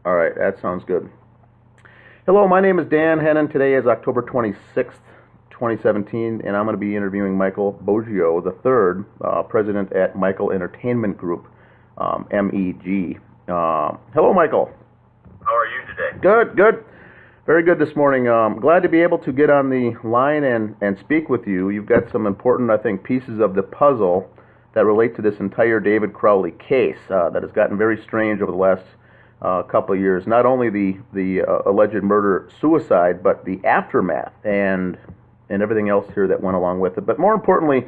All right, that sounds good. Hello, my name is Dan Hennon. Today is October 26th, 2017, and I'm going to be interviewing Michael Boggio III, president at Michael Entertainment Group, MEG. Hello, Michael. How are you today? Good, good. Very good this morning. Glad to be able to get on the line and speak with you. You've got some important, I think, pieces of the puzzle that relate to this entire David Crowley case that has gotten very strange over the last couple of years. Not only the alleged murder-suicide, but the aftermath and everything else here that went along with it. But more importantly,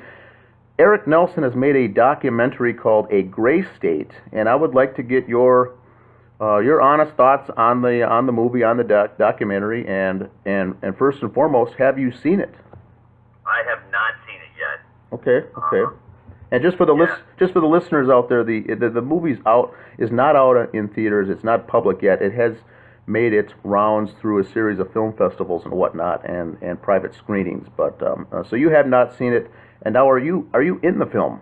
Eric Nelson has made a documentary called A Gray State, and I would like to get your honest thoughts on the movie, on the documentary, and first and foremost, have you seen it? I have not seen it yet. Okay, okay. And just for the listeners out there, the movie's is not out in theaters. It's not public yet. It has made its rounds through a series of film festivals and whatnot, and private screenings. But so you have not seen it, and now are you in the film?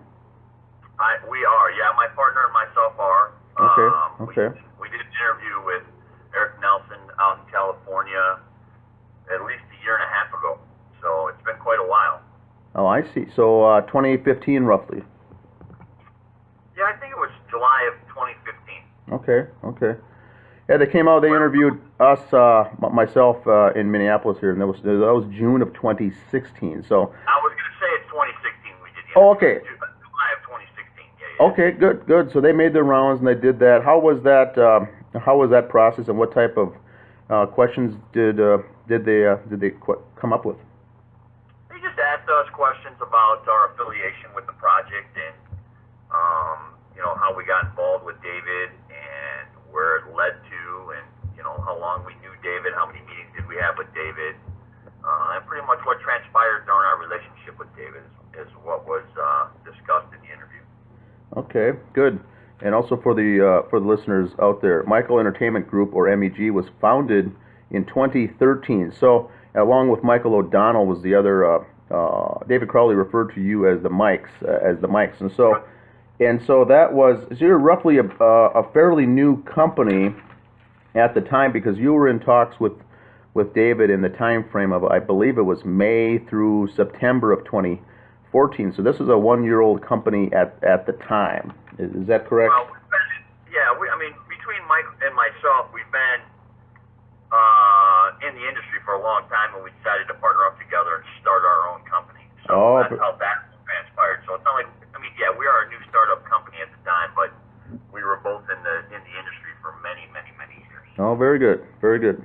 We are. Yeah, my partner and myself are. Okay. We did an interview with Eric Nelson out in California at least a year and a half ago. So it's been quite a while. Oh, I see. So 2015, roughly. Yeah, I think it was July of 2015. Okay. Yeah, they came out. They interviewed us, myself, in Minneapolis here, and that was June of 2016. So. I was going to say it's 2016 we did. Oh, okay. July of 2016. Yeah. Okay, good. So they made their rounds and they did that. How was that? How was that process, and what type of questions did they come up with? They just asked us questions about our affiliation with the project and how we got involved with David and where it led to, and how long we knew David, how many meetings did we have with David, and pretty much what transpired during our relationship with David is what was discussed in the interview. Okay, good. And also for the listeners out there, Michael Entertainment Group, or MEG, was founded in 2013. So along with Michael O'Donnell was the other. David Crowley referred to you as the Mikes, and so that was. So you're roughly a fairly new company at the time, because you were in talks with David in the time frame of, I believe it was May through September of 2014. So this is a 1-year-old company at the time. Is that correct? Well, between Mike and myself, we've been in the industry for a long time, and we decided to partner up together and start our own company. So that's how that transpired. So it's not like, we are a new startup company at the time, but we were both in the industry for many, many, many years. Oh, very good, very good.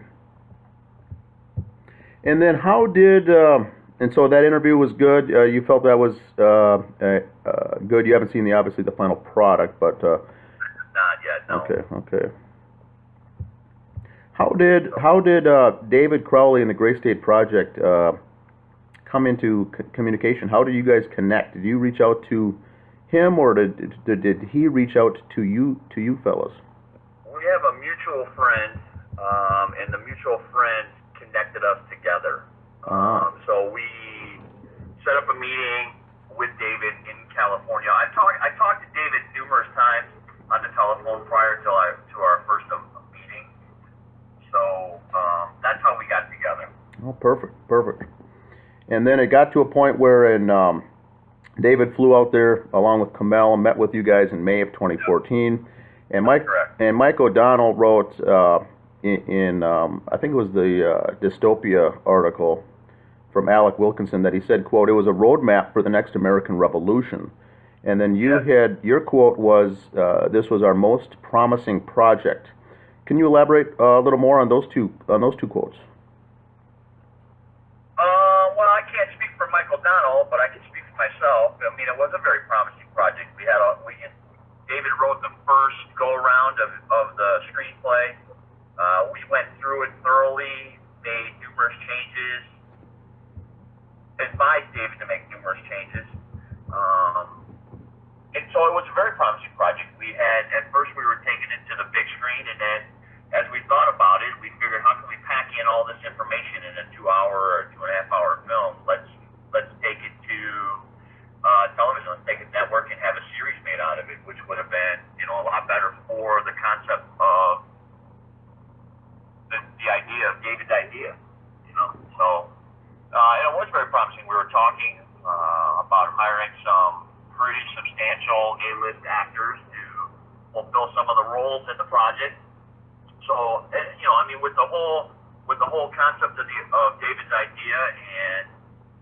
And then how did and so that interview was good. You felt that was good. You haven't seen obviously the final product, but not yet. No. Okay. How did David Crowley and the Gray State Project come into communication? How did you guys connect? Did you reach out to him, or did he reach out to you fellas? We have a mutual friend, and the mutual friend connected us together. So we set up a meeting with David in California. I talked to David numerous times on the telephone prior to our first meeting. So that's how we got together. Oh, perfect. And then it got to a point where David flew out there along with Camel and met with you guys in May of 2014. And Mike O'Donnell wrote in I think it was the Dystopia article from Alec Wilkinson that he said, quote, "It was a roadmap for the next American Revolution." And then your quote was, "This was our most promising project." Can you elaborate a little more on those two quotes? Well, I can't speak for Mike O'Donnell, but I can speak for myself. It was a very promising project. David wrote the first go-around of the screenplay. We went through it thoroughly, made numerous changes, advised David to make numerous changes. And so it was a very promising project. At first we were taking it to the big screen, and then as we thought about it, we figured, how can we pack in all this information in a 2-hour or 2.5-hour film? Let's take it to television. Let's take a network and have a series made out of it, which would have been, a lot better for the concept of idea, you know. So, and it was very promising. We were talking about hiring some pretty substantial A-list actors to fulfill some of the roles in the project. So, you know, I mean, with the whole concept of David's idea and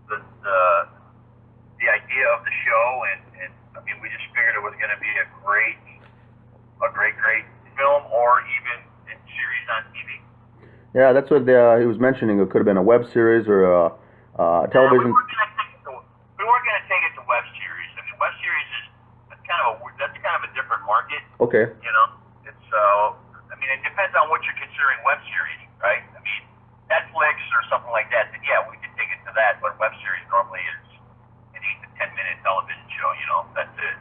the idea of the show, and I mean, we just figured it was going to be a great film, or even a series on TV. Yeah, that's what he was mentioning. It could have been a web series or a television. We weren't going to take it to web series. I mean, web series that's kind of a different market. Okay. You know, it's I mean, it depends on what you're considering web series, right? I mean, Netflix or something like that. Then yeah, we could take it to that. But web series normally is an 8 to 10 minute television show. You know, that's it.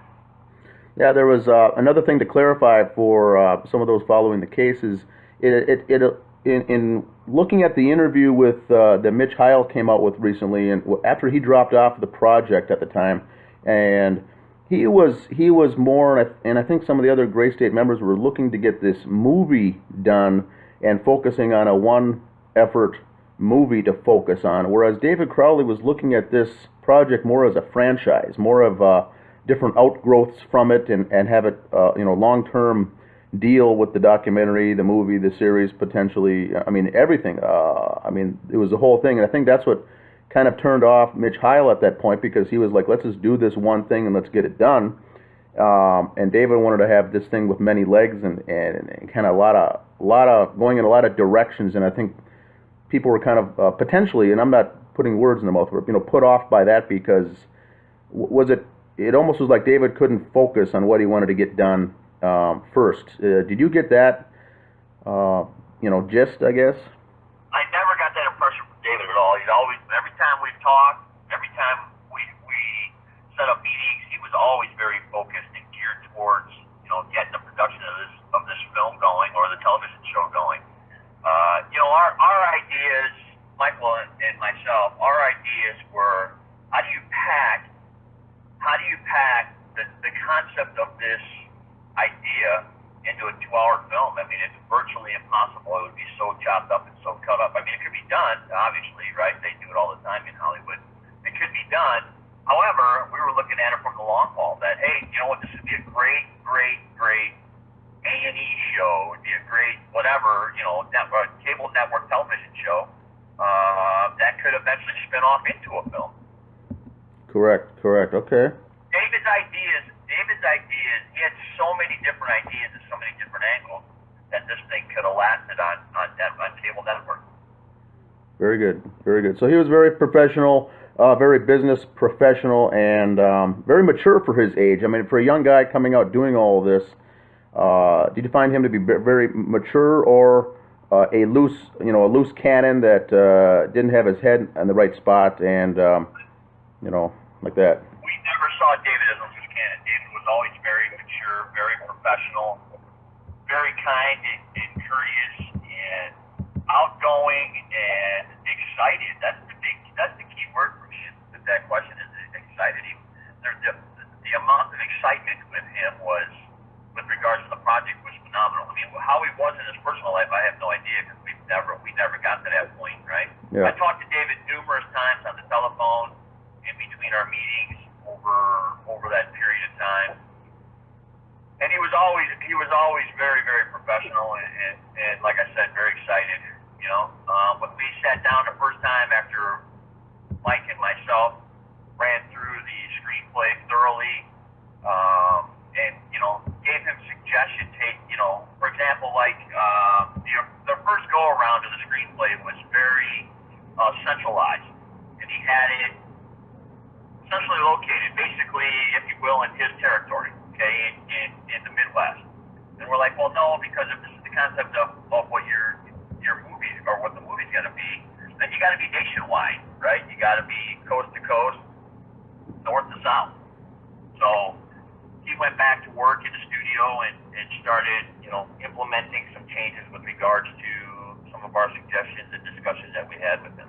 Yeah, there was another thing to clarify for some of those following the cases. In looking at the interview with that Mitch Heil came out with recently, and after he dropped off the project at the time, and he was more, and I think some of the other Gray State members were looking to get this movie done and focusing on a one-effort movie to focus on, whereas David Crowley was looking at this project more as a franchise, more of different outgrowths from it, and have it, long-term deal with the documentary, the movie, the series, potentially. I mean, everything. I mean, it was the whole thing, and I think that's what kind of turned off Mitch Heil at that point, because he was like, let's just do this one thing and let's get it done. And David wanted to have this thing with many legs and kind of a lot of going in a lot of directions, and I think people were kind of potentially, and I'm not putting words in the mouth, but put off by that, because it almost was like David couldn't focus on what he wanted to get done first. Did you get that gist, I guess? I never got that impression from David at all. He's always, every time we've talked, every time we set up meetings, he was always very focused and geared towards, getting the production of this film going, or the television show going. Our ideas, Michael and myself, our ideas were, how do you pack the concept of this idea into a 2-hour film? I mean, it's virtually impossible. It would be so chopped up and so cut up. I mean, it could be done, obviously, right? They do it all the time in Hollywood. It could be done. However, we were looking at it from the long haul, that, hey, you know what, this would be a great A&E show. It would be a great whatever, cable network television show that could eventually spin off into a film. Correct. Okay. David's ideas, he had so many different ideas and so many different angles that this thing could have lasted on cable network. Very good. So he was very professional, very business professional, and very mature for his age. I mean, for a young guy coming out doing all of this, did you find him to be very mature, or a loose cannon that didn't have his head in the right spot, and like that? We never saw David as a loose cannon. David was always very mature, very professional, very kind and courteous, and outgoing and excited. That's the key word for me. That question is excited. The amount of excitement with him was, with regards to the project, was phenomenal. I mean, how he was in his personal life, I have no idea, because we never got to that point, right? Yeah. I talked to David numerous times on the telephone in between our meetings over that period of time, and he was always very, very professional and like I said, very excited. When we sat down the first time after Mike and myself ran through the screenplay thoroughly, and gave him suggestions. Hey, for example, like the first go around of the screenplay was very centralized, and he had it centrally located, basically, if you will, in his territory, okay, in the Midwest. And we're like, well, no, because if this is the concept of what your movie, or what the movie's going to be, then you got to be nationwide, right? You got to be coast to coast, north to south. So he went back to work in the studio and started, implementing some changes with regards to some of our suggestions and discussions that we had with him.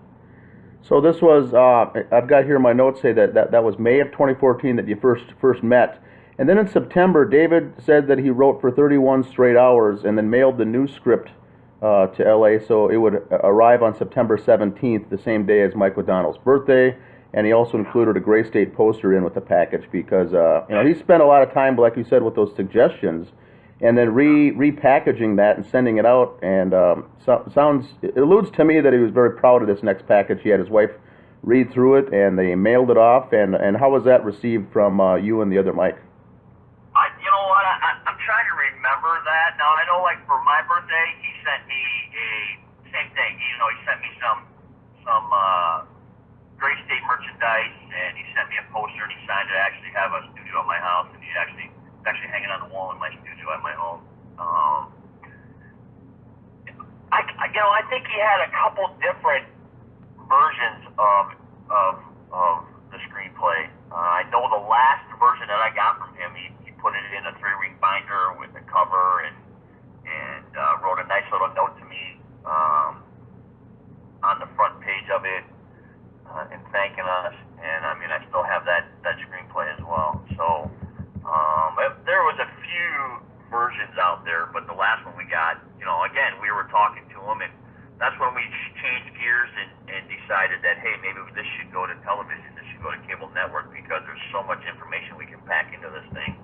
So this was, I've got here my notes say that was May of 2014 that you first met. And then in September, David said that he wrote for 31 straight hours and then mailed the new script to LA, so it would arrive on September 17th, the same day as Mike O'Donnell's birthday. And he also included a Gray State poster in with the package because he spent a lot of time, like you said, with those suggestions, and then repackaging that and sending it out. And it alludes to me that he was very proud of this next package. He had his wife read through it, and they mailed it off. And how was that received from you and the other Mike? You know what? I'm trying to remember that. Now, I know, like, for my birthday, he sent me same thing. He sent me some Gray State merchandise, and he sent me a poster, and he signed it. I actually have a studio at my house, and it's actually hanging on the wall in my studio at my home. I think he had a couple different versions of the screenplay. I know the last version that I got from him, he put it in a 3-ring binder with a cover and wrote a nice little note to me on the front page of it and thanking us. And I mean, I still have that screenplay as well. So there was a few versions out there, but the last one we got, again, we were talking to him, and that's when we changed gears and decided that, hey, maybe this should go to television, this should go to cable network, because there's so much information we can pack into this thing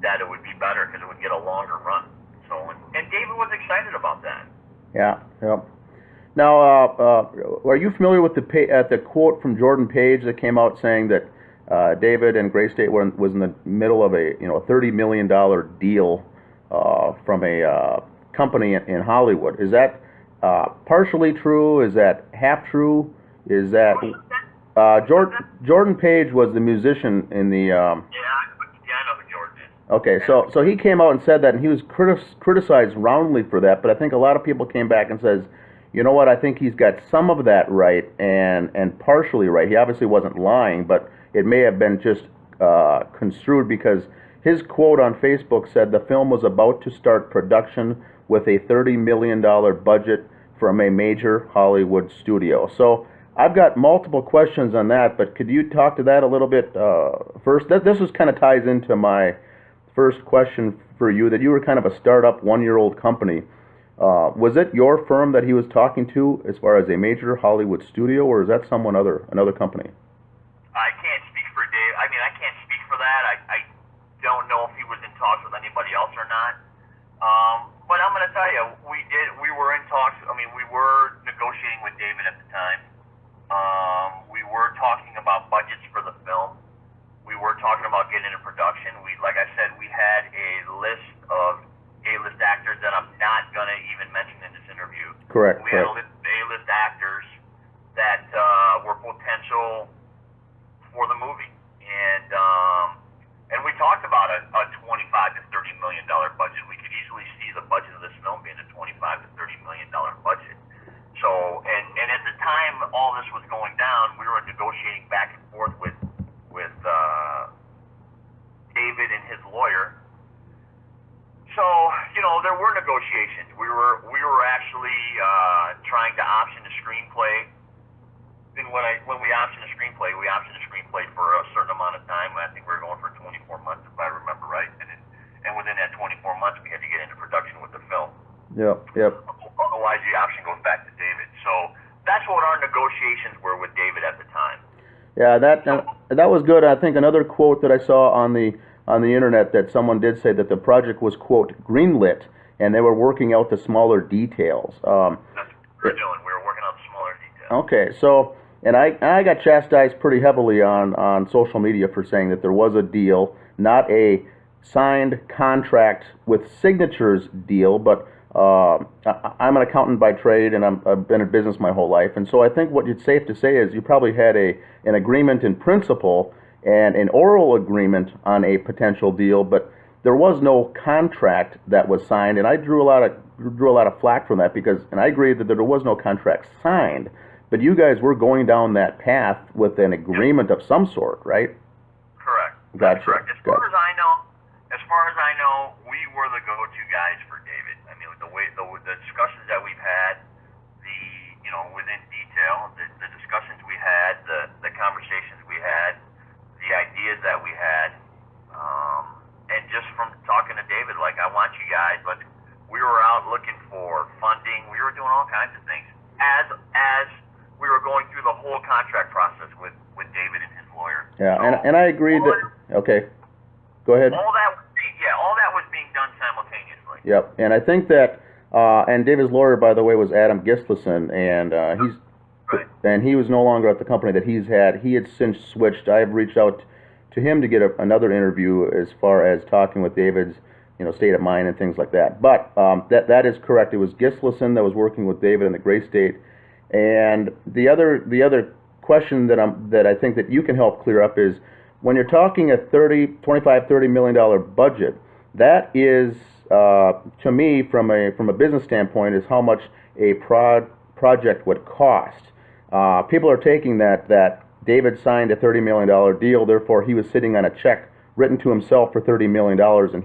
that it would be better because it would get a longer run. So, and David was excited about that. Yeah, yep. Now, are you familiar with the quote from Jordan Page that came out saying that David and Gray State was in the middle of a $30 million deal from a company in Hollywood? Is that partially true? Is that half true? Is that Jordan Page was the musician in the? Yeah, I know who Jordan is. Okay, so he came out and said that, and he was criticized roundly for that. But I think a lot of people came back and says, you know what? I think he's got some of that right and partially right. He obviously wasn't lying, but it may have been just construed, because his quote on Facebook said the film was about to start production with a $30 million budget from a major Hollywood studio. So I've got multiple questions on that, but could you talk to that a little bit first? This was kind of ties into my first question for you, that you were kind of a startup, one-year-old company. Was it your firm that he was talking to as far as a major Hollywood studio, or is that another company? I can't speak for Dave. I mean, I can't speak for that. I don't know if he was in talks with anybody else or not. But I'm going to tell you, we were in talks. I mean, we were negotiating with David at the time. We were talking about budgets for the film. We were talking about getting into production. Like I said, we had a list of A-list actors that I'm not going to even mention in this interview. Correct. We had a list of A-list actors that were potential for the movie, and we talked about a $25 to $30 million budget. We could easily see the budget of this film being a $25 to $30 million budget. So, and at the time all this was going down, we were negotiating back and forth with David and his lawyer. So, there were negotiations. We were actually trying to option the screenplay. And when we optioned the screenplay for a certain amount of time. I think we were going for 24 months, if I remember right. And within that 24 months, we had to get into production with the film. Yep. Otherwise, the option goes back to David. So that's what our negotiations were with David at the time. Yeah, that was good. I think another quote that I saw on the internet, that someone did say that the project was, quote, greenlit, and they were working out the smaller details. That's what we were doing. We were working out the smaller details. Okay, so, and I got chastised pretty heavily on social media for saying that there was a deal, not a signed contract with signatures deal, but I'm an accountant by trade, and I've been in business my whole life, and so I think what it's safe to say is you probably had an agreement in principle and an oral agreement on a potential deal, but there was no contract that was signed, and I drew a lot of flack from that, because, and I agree that there was no contract signed, but you guys were going down that path with an agreement of some sort, right? Correct. Gotcha. That's correct. As far as I know, we were the go-to guys for David. I mean, the discussions that we've had, within detail, the discussions we had, the conversations we had, the ideas that we had, and just from talking to David, like, I want you guys, but we were out looking for funding. We were doing all kinds of things as we were going through the whole contract process with David and his lawyer. Yeah, So, and I agree that. Okay, go ahead. all that was being done simultaneously. Yep, and I think that, and David's lawyer, by the way, was Adam Gislason, and he's, Right. and he was no longer at the company that he's had. He had since switched. I have reached out to him to get another interview as far as talking with David's, state of mind and things like that. But that is correct. It was Gislason that was working with David in the Gray State, and the other question that I think that you can help clear up is when you're talking a $30 million budget. That is, to me, from a business standpoint, is how much a project would cost. People are taking that David signed a $30 million deal, therefore he was sitting on a check written to himself for $30 million, and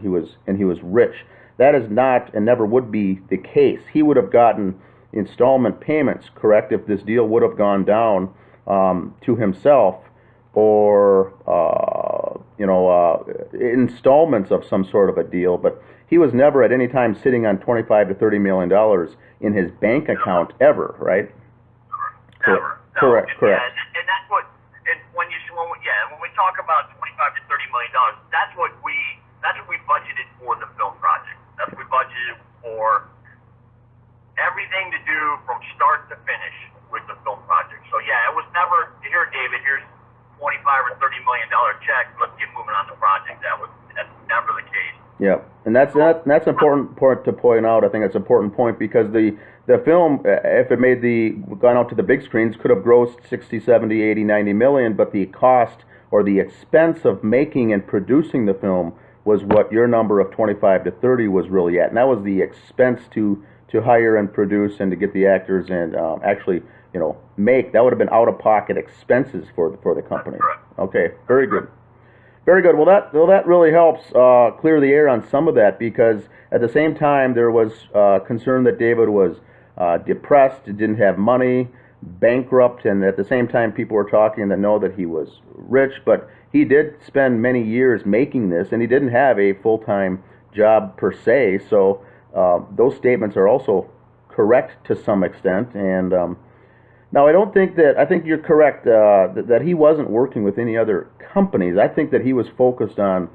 he was rich. That is not and never would be the case. He would have gotten installment payments, correct, if this deal would have gone down to himself, or installments of some sort of a deal. But he was never at any time sitting on $25 to $30 million in his bank account ever, right? Never. Correct. Yeah, and that's what. And when we talk about $25 to $30 million, that's what we budgeted for the film project. That's what we budgeted for everything to do from start to finish with the film project. So yeah, it was never, here, David, here's $25 or $30 million check. Let's get moving on the project. That's never the case. Yeah, and that's important to point out. I think it's an important point because the film, if it gone out to the big screens, could have grossed 60, 70, 80, 90 million, but the cost or the expense of making and producing the film was what your number of 25 to 30 was really at, and that was the expense to hire and produce and to get the actors and actually make. That would have been out-of-pocket expenses for the company. Okay, very good. Very good. Well, that really helps clear the air on some of that, because at the same time there was concern that David was depressed, didn't have money, bankrupt, and at the same time people were talking that know that he was rich, but he did spend many years making this, and he didn't have a full-time job per se, so those statements are also correct to some extent. And now I think you're correct that he wasn't working with any other companies. I think that he was focused on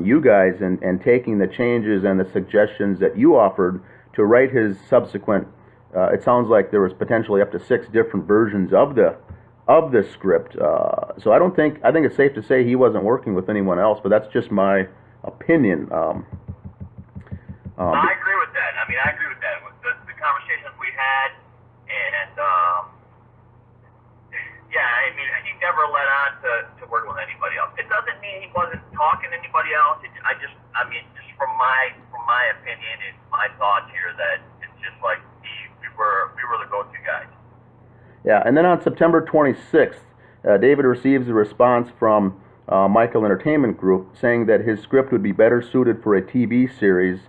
you guys and taking the changes and the suggestions that you offered to write his subsequent. It sounds like there was potentially up to 6 different versions of the script. So I think it's safe to say he wasn't working with anyone else, but that's just my opinion. I agree with that. I agree with that. With the conversations we had, and he never let on to work with anybody else. It doesn't mean he wasn't talking to anybody else. Just from my opinion and my thoughts here, that it's just like we were the go-to guys. Yeah, and then on September 26th, David receives a response from Michael Entertainment Group saying that his script would be better suited for a TV series,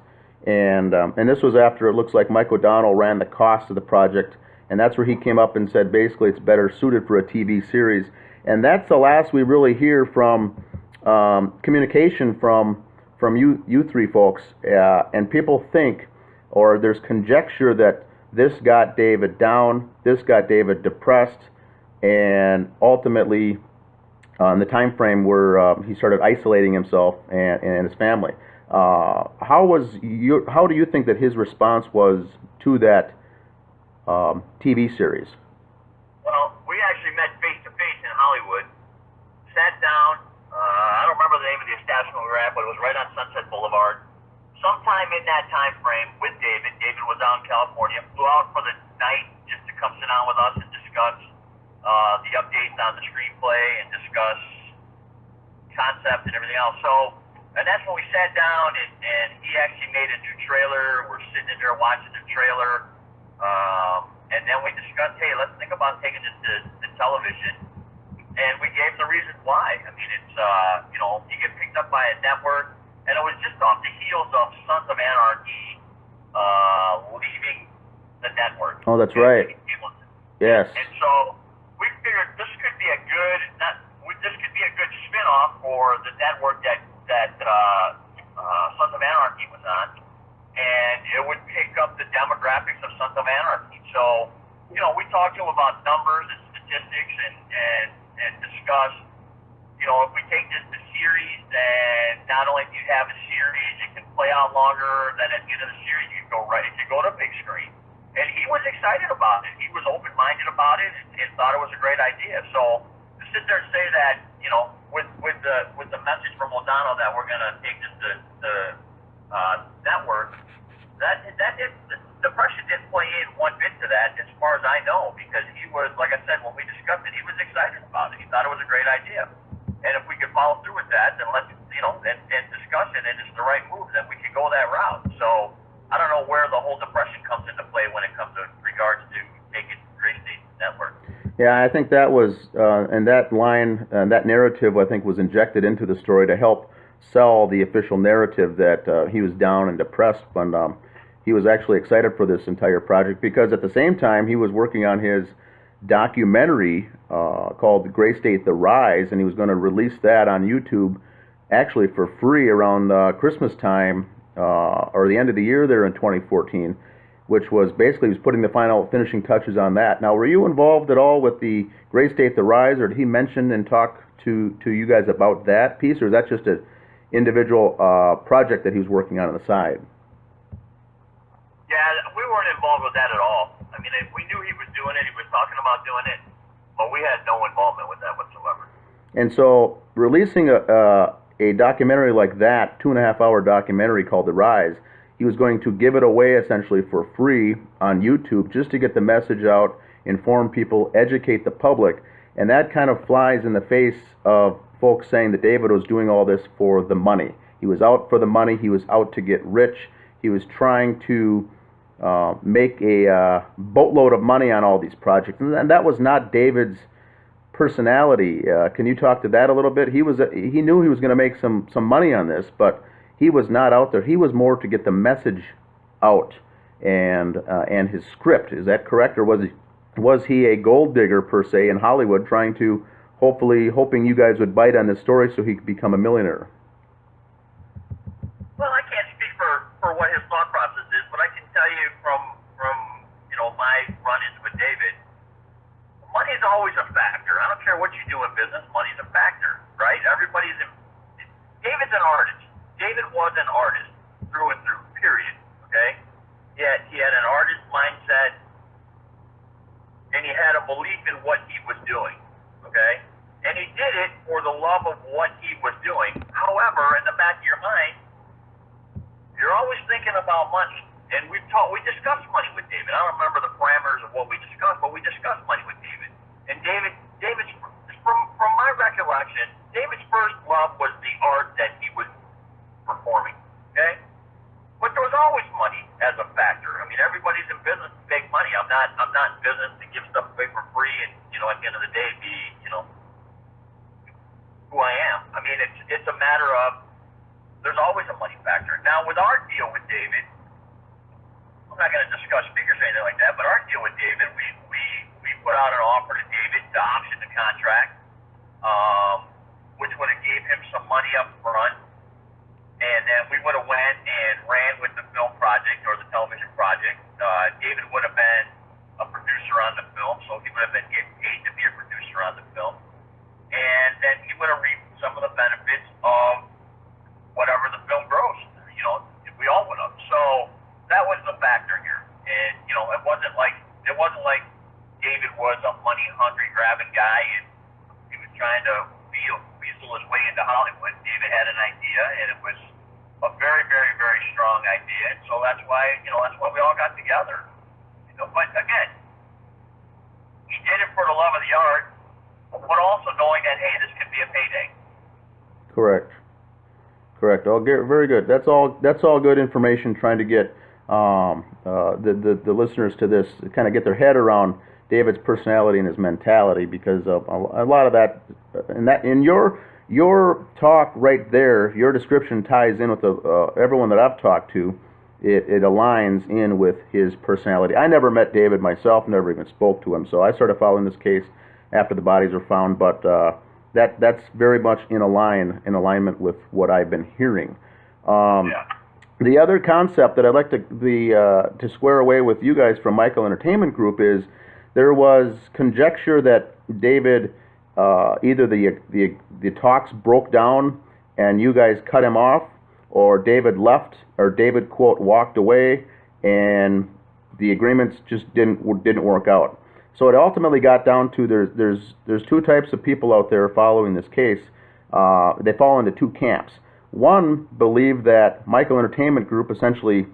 and this was after it looks like Mike O'Donnell ran the cost of the project, and that's where he came up and said basically it's better suited for a TV series. And that's the last we really hear from communication from you three folks, and people think, or there's conjecture that this got David down, this got David depressed, and ultimately in the time frame where he started isolating himself and his family. How do you think that his response was to that TV series? Well, we actually met face to face in Hollywood, sat down. I don't remember the name of the establishment we were at, but it was right on Sunset Boulevard. Sometime in that time frame with David was out in California, flew out for the night just to come sit down with us and discuss the updates on the screenplay and discuss concept and everything else. So, and that's when we sat down and he actually made a new trailer. We're sitting in there watching the trailer, and then we discussed, hey, let's think about taking this to television. And we gave the reason why. It's you get picked up by a network. And it was just off the heels of Sons of Anarchy leaving the network. Oh, that's right. Yes. And so we figured this could be a good spin-off for the network that Sons of Anarchy was on. and it would pick up the demographics of Sons of Anarchy. So, we talked to him about numbers and statistics and discuss, if we take this to series, then not only do you have a series, it can play out longer, then at the end of the series, you can go to big screen. And he was excited about it. He was open-minded about it and thought it was a great idea. So to sit there and say that, with the message from O'Donnell that we're going to take this to network, the pressure didn't play in one bit to that, as far as I know, because he was, like I said, when we discussed it, he was excited about it. He thought it was a great idea. And if we could follow through with that, then let's, and discuss it, and it's the right move, then we could go that route. So I don't know where the whole depression comes into play when it comes to regards to taking Gray State Network. Yeah, I think that was, and that line, that narrative, I think, was injected into the story to help sell the official narrative that he was down and depressed, but he was actually excited for this entire project because at the same time he was working on his documentary called Gray State: The Rise, and he was going to release that on YouTube actually for free around Christmas time or the end of the year there in 2014, which was basically he was putting the final finishing touches on that. Now, were you involved at all with the Gray State: The Rise, or did he mention and talk to you guys about that piece, or is that just an individual project that he was working on the side? Yeah, we weren't involved with that at all. I mean, we knew he was doing it, he was talking about doing it, but we had no involvement with that whatsoever. And so releasing a documentary like that, 2.5-hour documentary called The Rise, he was going to give it away essentially for free on YouTube just to get the message out, inform people, educate the public, and that kind of flies in the face of folks saying that David was doing all this for the money. He was out for the money, he was out to get rich, he was trying to make a boatload of money on all these projects, and that was not David's personality. Can you talk to that a little bit? He knew he was going to make some money on this, but he was not out there. He was more to get the message out and his script. Is that correct, or was he a gold digger per se in Hollywood, trying to hoping you guys would bite on this story so he could become a millionaire? Well, I can't speak for what his thought process is, but I can tell you from my run-ins with David, money is always a factor. I don't care what you do in business, money's a factor, right? David's an artist. David was an artist through and through, period, okay? Yet he had an artist mindset, and he had a belief in what he was doing, okay? And he did it for the love of what he was doing. However, in the back of your mind, you're always thinking about money. And we discussed money with David. I don't remember the parameters of what we discussed, but we discussed money with David. And David's from my recollection, David's first love was the art that he was performing. Okay? But there was always money as a factor. I mean, everybody's in business to make money. I'm not in business to give stuff away for free and, at the end of the day be, who I am. I mean, it's a matter of there's always a money factor. Now, with our deal with David, I'm not going to discuss figures or anything like that, but our deal with David, we put out an offer to David to option the contract, which would have gave him some money up front, and then we would have went and ran with the film project or the television project. David would have been a producer on the film, so he would have been getting paid to be a producer on the film, and then he would have reaped some of the benefits of whatever the film grossed. We all would have. So that was the factor here, and it wasn't like David was a money-hungry, grabbing guy, and he was trying to weasel his way into Hollywood. David had an idea, and it was a very, very, very strong idea, and so that's why we all got together. But again, he did it for the love of the art, but also knowing that, hey, this could be a payday. Correct. Oh, very good. That's all good information. Trying to get the listeners to this, kind of get their head around David's personality and his mentality, because of a lot of that, in your talk right there, your description ties in with everyone that I've talked to. It aligns in with his personality. I never met David myself, never even spoke to him, so I started following this case after the bodies were found, but that's very much in alignment with what I've been hearing. Yeah. The other concept that I'd like to square away with you guys from Michael Entertainment Group is there was conjecture that David either the talks broke down and you guys cut him off, or David left, or David quote walked away, and the agreements just didn't work out. So it ultimately got down to there's two types of people out there following this case. They fall into two camps. One believed that Michael Entertainment Group essentially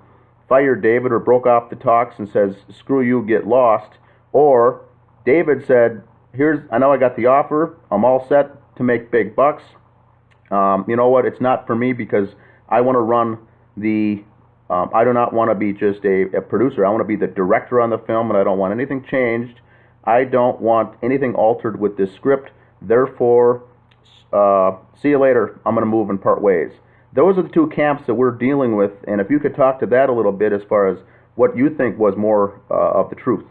fired David or broke off the talks and says, screw you, get lost. Or David said, I know I got the offer, I'm all set to make big bucks. You know what, it's not for me because I want to run I do not want to be just a producer. I want to be the director on the film, and I don't want anything changed. I don't want anything altered with this script. Therefore, see you later. I'm going to move and part ways. Those are the two camps that we're dealing with, and if you could talk to that a little bit as far as what you think was more of the truth.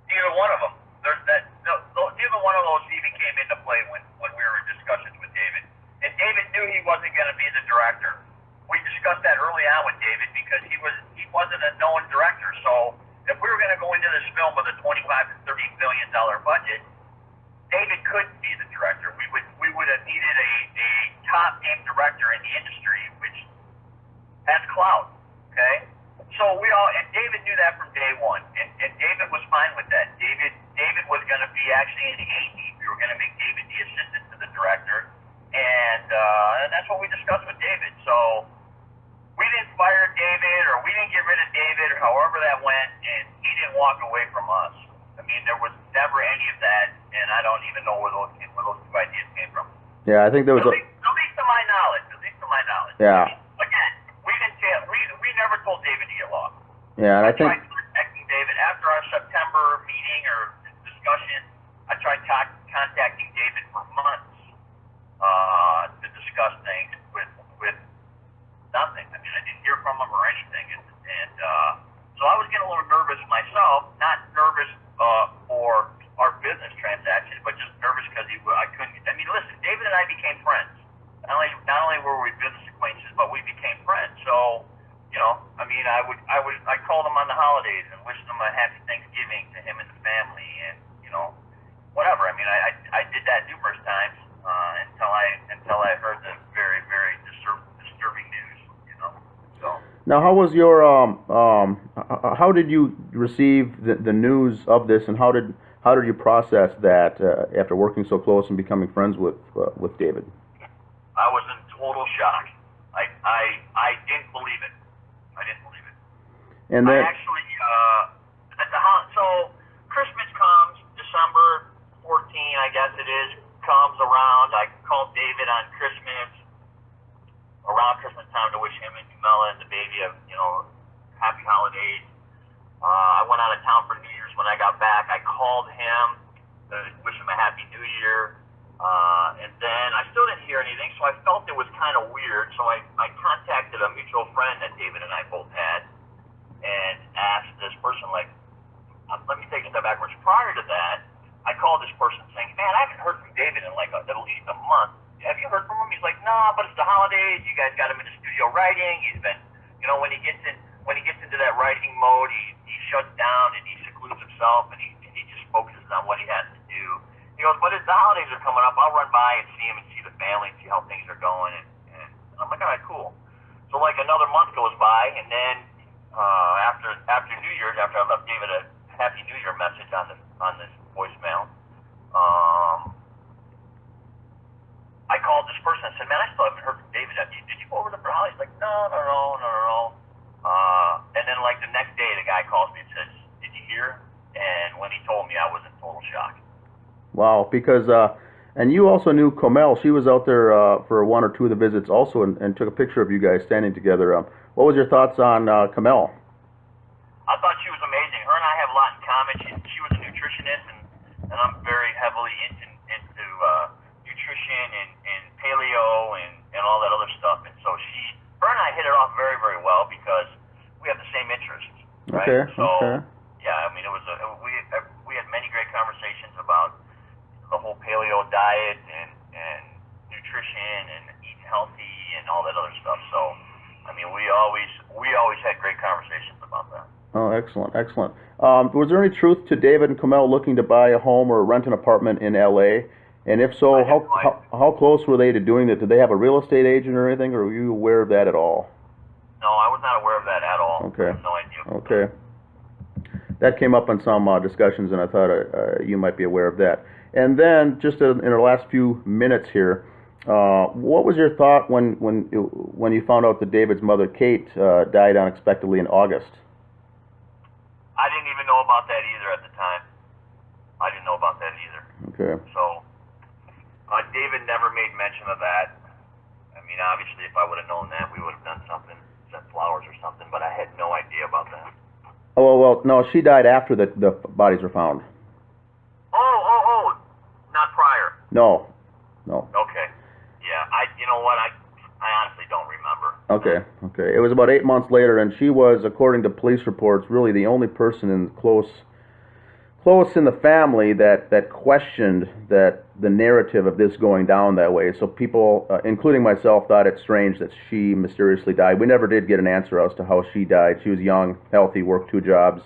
Neither one of them. Neither one of those even came into play when we were in discussions with David. And David knew he wasn't going to be the director. We discussed that early on with David because he wasn't a known director. So if we were going to go into this film with a $25 to $30 million budget, David couldn't be the director. We would have needed a top name director in the industry, which has clout. Okay, so and David knew that from day one, and David was fine with that. David was going to be actually an AD. We were going to make David the assistant to the director, and that's what we discussed with David. So we didn't fire David, or we didn't get rid of David, or however that went, and he didn't walk away from us. I mean, there was never any of that, and I don't even know where those two ideas came from. Yeah, I think there was at least to my knowledge. Yeah. I mean, again, we never told David to get lost. Yeah, and I think tried contacting David after our September meeting or discussion. I tried contacting David for months to discuss things with nothing. I mean, I didn't hear from him or anything, and so I was getting a little nervous myself. Not nervous for our business transaction, but just nervous because I couldn't. I mean, listen, David and I became friends. Not only were we business acquaintances, but we became friends. So, I mean, I called him on the holidays and wished him a happy Thanksgiving to him and the family, and whatever. I mean, I did that numerous times until I heard the very, very disturbing news. So. Now, how was your how did you receive the news of this, and how did you process that after working so close and becoming friends with David? I was in total shock. I didn't believe it. And then, I actually so Christmas comes, December 14, I guess it is, comes around. I called David on Christmas, around Christmas time, to wish him and Camel and the baby happy holidays. I went out of town for New Year's. When I got back, I called him to wish him a happy New Year. And then I still didn't hear anything, so I felt it was kind of weird. So I contacted a mutual friend that David and I both had and asked this person, let me take a step backwards. Prior to that, I called this person saying, man, I haven't heard from David in at least a month. Have you heard from him? He's like, no, but it's the holidays. You guys got him in the studio writing. He's been, when he gets into that writing mode, he shuts down and he secludes himself and he just focuses on what he has to do. He goes, but as the holidays are coming up, I'll run by and see him and see the family and see how things are going. And I'm like, all right, cool. So another month goes by, and then after New Year's, after I left David a Happy New Year message on this voicemail, I called this person and said, man, I still haven't heard from David. Did you go over to Holidays? He's like, no. And then the next day, the guy calls me and says, did you hear? And when he told me, I was in total shock. Wow, because and you also knew Komel. She was out there for one or two of the visits also, and took a picture of you guys standing together. What was your thoughts on Komel? I thought she was amazing. Her and I have a lot in common. She was a nutritionist, and I'm very heavily into nutrition and paleo and all that other stuff. And so her and I hit it off very, very well because we have the same interests. Right? Okay. So okay. Yeah, I mean, we had many great conversations about the whole paleo diet and nutrition and eating healthy and all that other stuff. So I mean, we always had great conversations about that. Oh, excellent, excellent. Was there any truth to David and Camel looking to buy a home or rent an apartment in L.A.? And if so, how close were they to doing it? Did they have a real estate agent or anything, or were you aware of that at all? No, I was not aware of that at all. Okay. I have no idea. Okay. That came up in some discussions, and I thought you might be aware of that. And then, just in our last few minutes here, what was your thought when you found out that David's mother, Kate, died unexpectedly in August? I didn't even know about that either at the time. I didn't know about that either. Okay. So, David never made mention of that. I mean, obviously, if I would have known that, we would have done something, sent flowers or something, but I had no idea about that. Oh, well, no, she died after the bodies were found. Oh, not prior. No. Okay. Yeah, you know what, I honestly don't remember. Okay. It was about 8 months later, and she was, according to police reports, really the only person in close in the family that questioned that the narrative of this going down that way. So people, including myself, thought it strange that she mysteriously died. We never did get an answer as to how she died. She was young, healthy, worked 2 jobs,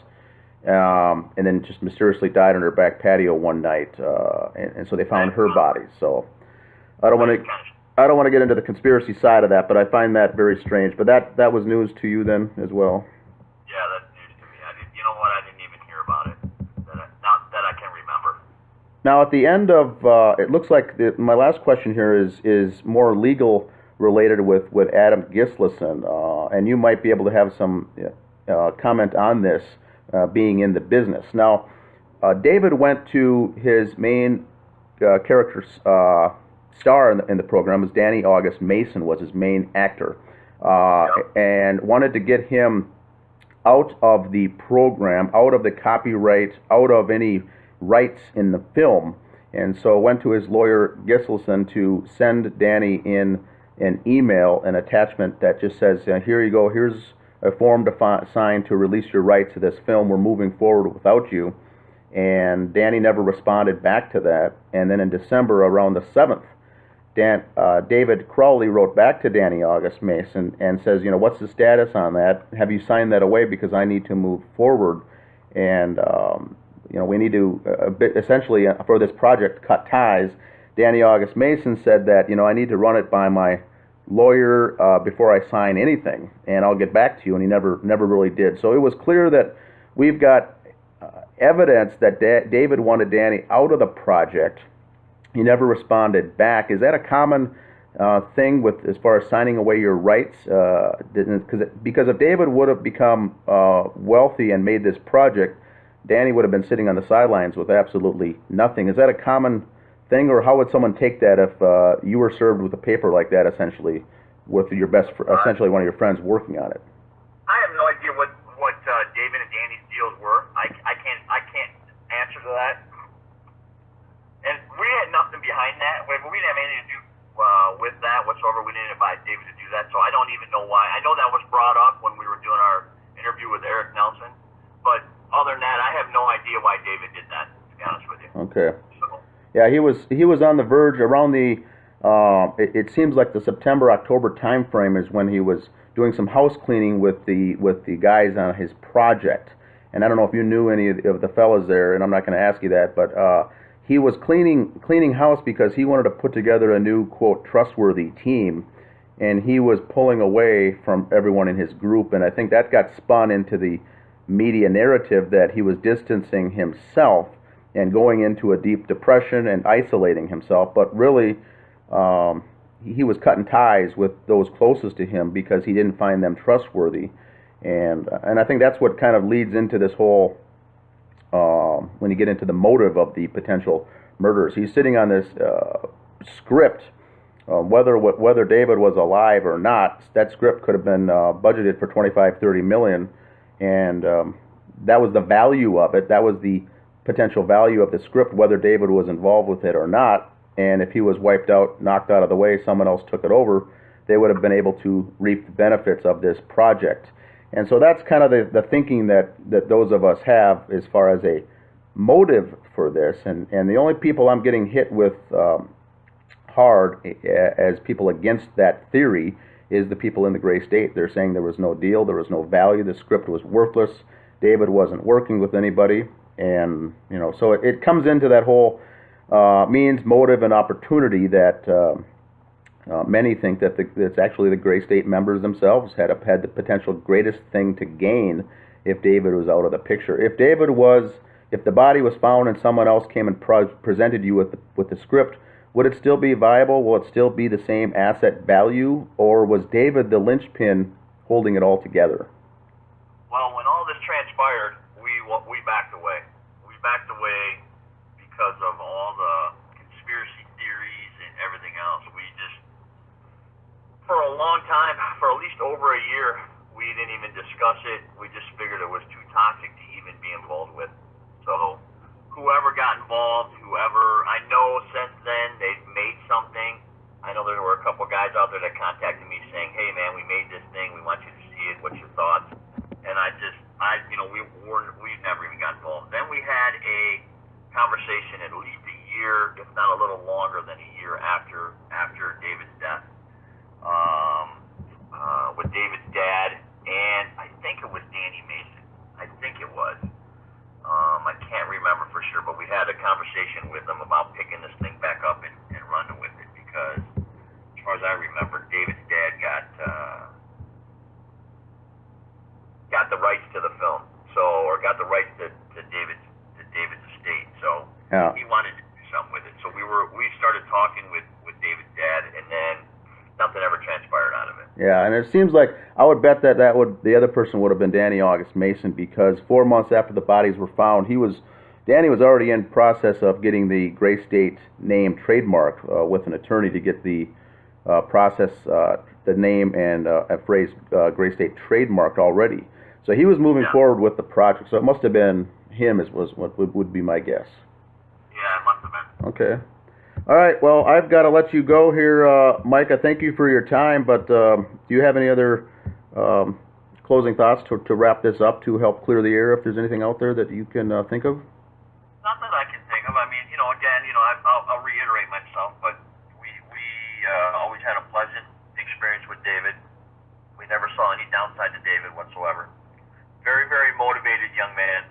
and then just mysteriously died on her back patio one night. And so they found her body. So I don't want to get into the conspiracy side of that, but I find that very strange. But that was news to you then as well. Yeah, that's news to me. You know what? I didn't even hear about it. Not that I can remember. Now, at the end of, it looks like my last question here is more legal related with Adam Gislason, and you might be able to have some comment on this, being in the business. Now, David went to his main character star in the program, was Danny August Mason, was his main actor, and wanted to get him out of the program, out of the copyright, out of any rights in the film, and so went to his lawyer Gislason to send Danny in an email, an attachment that just says, here you go, here's a form to sign to release your rights to this film, we're moving forward without you. And Danny never responded back to that. And then in December, around the 7th, David Crowley wrote back to Danny August Mason and says, what's the status on that? Have you signed that away, because I need to move forward, and we need to essentially for this project cut ties. Danny August Mason said that I need to run it by my lawyer before I sign anything, and I'll get back to you. And he never really did. So it was clear that we've got evidence that David wanted Danny out of the project. He never responded back. Is that a common thing with as far as signing away your rights? Because if David would have become wealthy and made this project, Danny would have been sitting on the sidelines with absolutely nothing. Is that a common thing, or how would someone take that if you were served with a paper like that, essentially, with your essentially one of your friends working on it? I have no idea what David and Danny's deals were. I can't answer to that. And we had nothing behind that. We didn't have anything to do with that whatsoever. We didn't invite David to do that, so I don't even know why. I know that was brought up when we were doing our interview with Eric Nelson, but other than that, I have no idea why David did that, to be honest with you. Okay. So, yeah, he was on the verge around the. It seems like the September-October time frame is when he was doing some house cleaning with the guys on his project. And I don't know if you knew any of the fellas there, and I'm not going to ask you that, but he was cleaning house because he wanted to put together a new, quote, trustworthy team, and he was pulling away from everyone in his group, and I think that got spun into the media narrative that he was distancing himself and going into a deep depression and isolating himself, but really he was cutting ties with those closest to him because he didn't find them trustworthy, and I think that's what kind of leads into this whole when you get into the motive of the potential murders. He's sitting on this script, whether David was alive or not. That script could have been budgeted for $25-30 million, and that was the value of it. That was the potential value of the script, whether David was involved with it or not. And if he was wiped out, knocked out of the way, someone else took it over, they would have been able to reap the benefits of this project. And so that's kind of the thinking that those of us have as far as a motive for this. And the only people I'm getting hit with hard as people against that theory is the people in the gray state. They're saying there was no deal, there was no value, the script was worthless, David wasn't working with anybody, and so it comes into that whole means, motive, and opportunity that many think that it's actually the gray state members themselves had the potential greatest thing to gain if David was out of the picture. If the body was found and someone else came and presented you with the script, would it still be viable? Will it still be the same asset value? Or was David the linchpin holding it all together? Well, when all this transpired, we backed away. We backed away because of all the conspiracy theories and everything else. We just, for a long time, for at least over a year, we didn't even discuss it. We just figured it was too toxic to even be involved with. So whoever got involved, I know since then they've made something. I know there were a couple guys out there that contacted me saying, hey man, we made this thing, we want you to see it, what's your thoughts? And we never even got involved. Then we had a conversation at least a year, if not a little longer than a year after David's death, with David's dad, and I think it was Danny Mason. I think it was. I can't remember for sure, but we had a conversation with them about picking this thing back up and running with it, because as far as I remember, David's dad got the rights to the film, or got the rights to David's estate, so yeah. He wanted to do something with it. So we started talking with David's dad, and then nothing ever transpired out of it. Yeah, and it seems like I would bet that the other person would have been Danny August Mason, because 4 months after the bodies were found, Danny was already in process of getting the Gray State name trademark with an attorney to get the the name and a phrase Gray State trademarked already. So he was moving forward with the project. So it must have been him, was what would be my guess. Yeah, it must have been. Okay. All right, well, I've got to let you go here, Mike. I thank you for your time, but do you have any other closing thoughts to wrap this up, to help clear the air, if there's anything out there that you can think of? Not that I can think of. I mean, again, I'll reiterate myself, but we always had a pleasant experience with David. We never saw any downside to David whatsoever. Very, very motivated young man.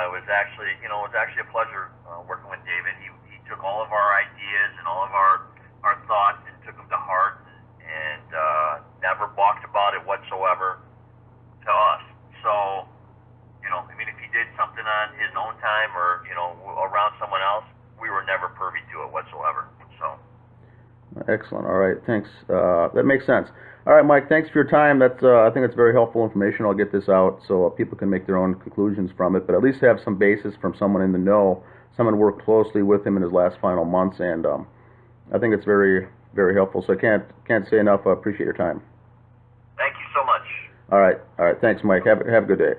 It was actually a pleasure working with David. He took all of our ideas and all of our thoughts and took them to heart, and never balked about it whatsoever to us. So, if he did something on his own time or, around someone else, we were never privy to it whatsoever. So. Excellent. All right. Thanks. That makes sense. All right, Mike, thanks for your time. I think it's very helpful information. I'll get this out so people can make their own conclusions from it, but at least have some basis from someone in the know, someone worked closely with him in his last final months, and I think it's very, very helpful. So I can't say enough. I appreciate your time. Thank you so much. All right. Thanks, Mike. Have a good day.